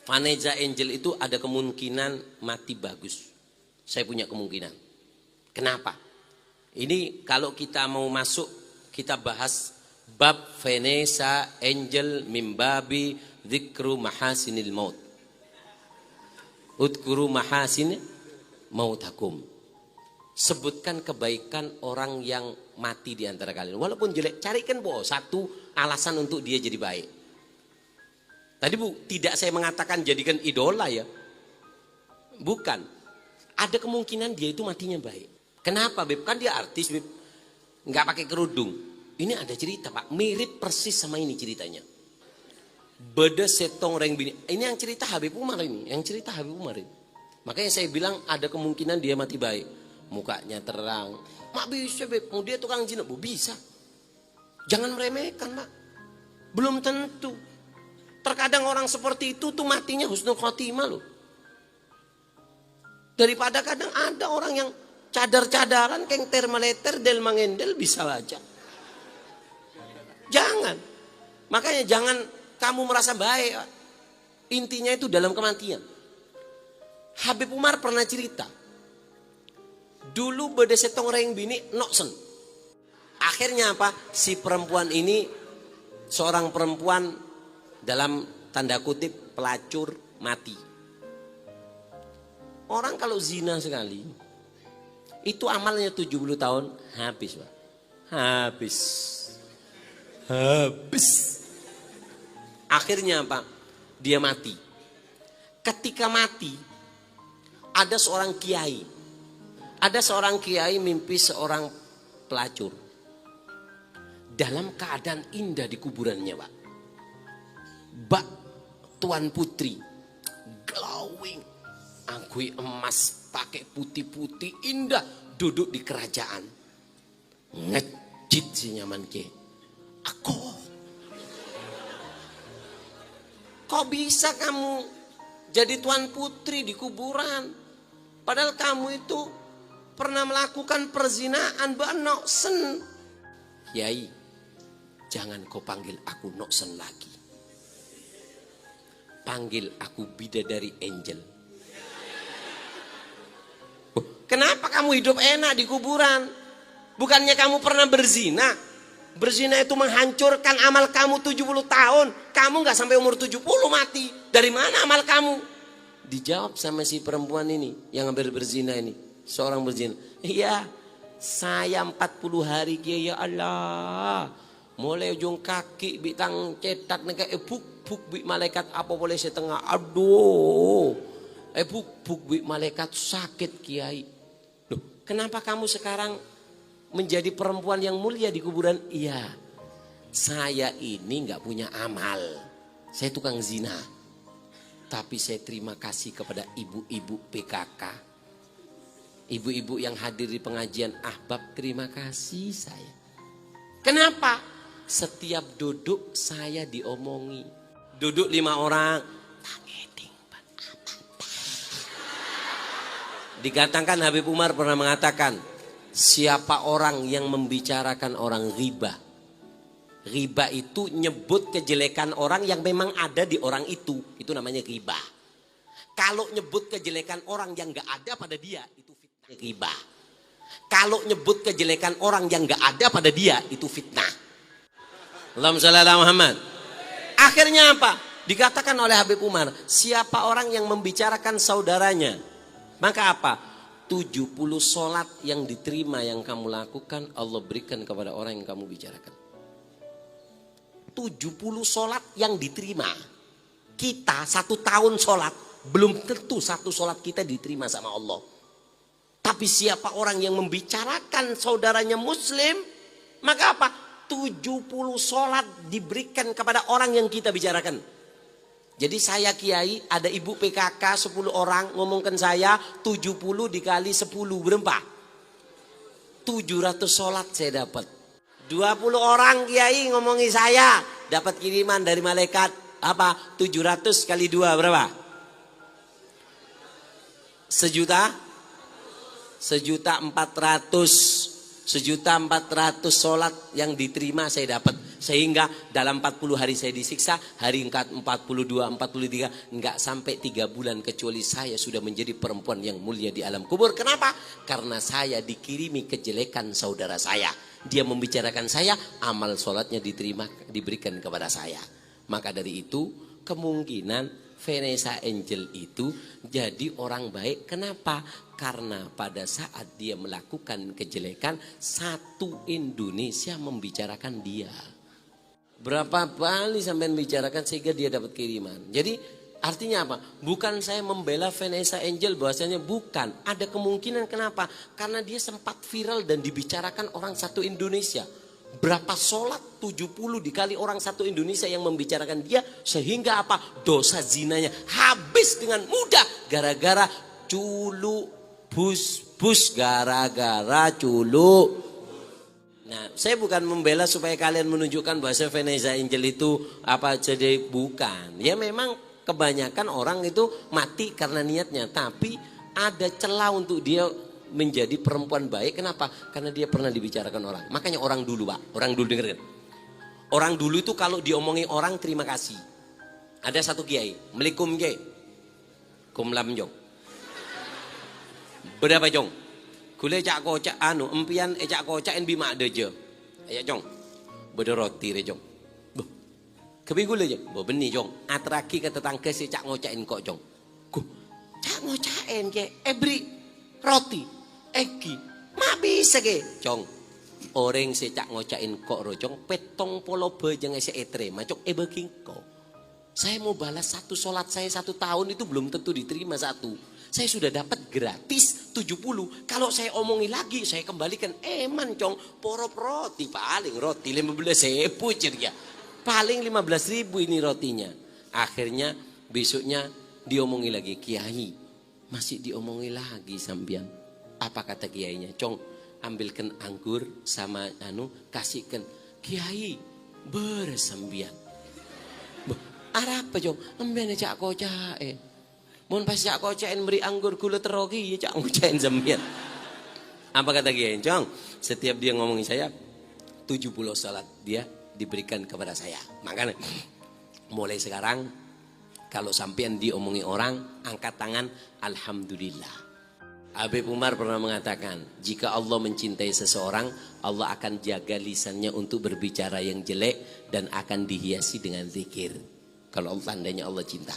Vanessa Angel itu ada kemungkinan mati bagus. Saya punya kemungkinan. Kenapa? Ini kalau kita mau masuk, kita bahas bab Vanessa Angel mimbabi dzikru mahasinil maut. Udkuru mahasin mautakum. Sebutkan kebaikan orang yang mati di antara kalian. Walaupun jelek, carikan satu alasan untuk dia jadi baik. Tadi tidak saya mengatakan jadikan idola ya. Bukan. Ada kemungkinan dia itu matinya baik. Kenapa Beb? Kan dia artis Beb. Nggak pakai kerudung. Ini ada cerita Pak. Mirip persis sama ini ceritanya. Beda setong reng bini. Ini yang cerita Habib Umar ini. Yang cerita Habib Umar ini. Makanya saya bilang ada kemungkinan dia mati baik. Mukanya terang. Mak bisa Beb. Dia tukang zina. Bisa. Jangan meremehkan Mak. Belum tentu. Terkadang orang seperti itu tuh matinya husnul khotimah loh. Daripada kadang ada orang yang cadar-cadaran keng termaleter del mangendel bisa aja. Jangan. Makanya jangan kamu merasa baik. Intinya itu dalam kematian. Habib Umar pernah cerita. Dulu beda setong reng bini noksen. Akhirnya apa? Si perempuan ini seorang perempuan dalam tanda kutip pelacur mati. Orang kalau zina sekali itu amalnya 70 tahun habis Pak. Habis. Akhirnya apa? Dia mati. Ketika mati ada seorang kiai. Ada seorang kiai mimpi seorang pelacur. Dalam keadaan indah di kuburannya Pak. Bak Tuan Putri glowing, angkui emas pakai putih-putih indah duduk di kerajaan. Ngejit si nyaman ke. Aku. Kok bisa kamu jadi Tuan Putri di kuburan? Padahal kamu itu pernah melakukan perzinaan noksen. Yai, jangan kau panggil aku noksen lagi. Panggil aku bidadari Angel. Kenapa kamu hidup enak di kuburan? Bukannya kamu pernah berzina? Berzina itu menghancurkan amal kamu 70 tahun. Kamu gak sampai umur 70 mati. Dari mana amal kamu? Dijawab sama si perempuan ini yang hampir berzina ini. Seorang berzina. Iya, saya 40 hari ya Allah. Mulai ujung kaki bitang cetak neka buk bi malaikat apa boleh setengah. Aduh. Buk bi malaikat sakit kiai. Loh, kenapa kamu sekarang menjadi perempuan yang mulia di kuburan? Iya. Saya ini enggak punya amal. Saya tukang zina. Tapi saya terima kasih kepada ibu-ibu PKK. Ibu-ibu yang hadir di pengajian ahbab, terima kasih saya. Kenapa? Setiap duduk saya diomongi. Duduk 5 orang. Dikatakan Habib Umar pernah mengatakan, siapa orang yang membicarakan orang riba. Riba itu nyebut kejelekan orang yang memang ada di orang itu. Itu namanya riba. Kalau nyebut kejelekan orang yang gak ada pada dia, itu fitnah riba. Kalau nyebut kejelekan orang yang gak ada pada dia, itu fitnah. Allahumma shalli ala Muhammad. Akhirnya apa? Dikatakan oleh Habib Umar, siapa orang yang membicarakan saudaranya, maka apa? 70 sholat yang diterima yang kamu lakukan, Allah berikan kepada orang yang kamu bicarakan. 70 sholat yang diterima. Kita 1 tahun sholat, belum tentu 1 sholat kita diterima sama Allah. Tapi siapa orang yang membicarakan saudaranya muslim, maka apa? 70 sholat diberikan kepada orang yang kita bicarakan. Jadi saya kiai, ada ibu PKK 10 orang ngomongkan saya, 70 dikali 10 berapa? 700 sholat saya dapat. 20 orang kiai ngomongi saya, dapat kiriman dari malaikat apa? 700 kali 2 berapa? 1.400.000. 1.400.000 sholat yang diterima saya dapat. Sehingga dalam 40 hari saya disiksa, hari 42, 43, enggak sampai 3 bulan kecuali saya sudah menjadi perempuan yang mulia di alam kubur. Kenapa? Karena saya dikirimi kejelekan saudara saya. Dia membicarakan saya, amal sholatnya diberikan kepada saya. Maka dari itu, kemungkinan Vanessa Angel itu jadi orang baik. Kenapa? Karena pada saat dia melakukan kejelekan, satu Indonesia membicarakan dia. Berapa kali sampai membicarakan sehingga dia dapat kiriman. Jadi artinya apa? Bukan saya membela Vanessa Angel bahwasanya bukan. Ada kemungkinan kenapa? Karena dia sempat viral dan dibicarakan orang satu Indonesia. Berapa sholat 70 dikali orang satu Indonesia yang membicarakan dia. Sehingga apa? Dosa zinanya habis dengan mudah. Gara-gara culu bus gara-gara culu. Nah, saya bukan membela supaya kalian menunjukkan bahwa Vanessa Angel itu apa jadi, bukan. Ya memang kebanyakan orang itu mati karena niatnya. Tapi ada celah untuk dia menjadi perempuan baik. Kenapa? Karena dia pernah dibicarakan orang. Makanya orang dulu Pak, orang dulu dengerin. Orang dulu itu kalau diomongi orang terima kasih. Ada satu kiai, Melikum kiai. Kumlam jong. Berapa jong? Kule cak kocak empian cak kocak en bima deje. Ayo jong. Beda roti re jong. Boh. Kebi gule je. Boh beni jong. Atraki ke tetangga si cak ngocakin kok jong. Ku cak ngocakin ke ebri roti. Eki, mak bisa ke, cong. Orang secak ngocain kok rojong, petong polo bejeng ese etre, macok beking kok. Saya mau balas satu sholat saya 1 tahun itu belum tentu diterima satu. Saya sudah dapat gratis 70. Kalau saya omongi lagi, saya kembalikan. Man cong, porop roti paling roti 15.000 ceria. Paling 15.000 ini rotinya. Akhirnya besoknya diomongi lagi, kiai masih diomongi lagi sambian. Apa kata kiainya? Cong, ambilkan anggur sama kasihkan. Kiai bersembian. Arah apa cong? Ambilnya cak kocain. Mohon pas cak kocain beri anggur gula terogi ya cak kocain sembian. Apa kata kiai? Cong, setiap dia ngomongin saya 70 salat dia diberikan kepada saya. Makanya mulai sekarang kalau sampean diomongi orang, angkat tangan, alhamdulillah. Habib Umar pernah mengatakan, jika Allah mencintai seseorang, Allah akan jaga lisannya untuk berbicara yang jelek dan akan dihiasi dengan zikir. Kalau tandanya Allah cinta.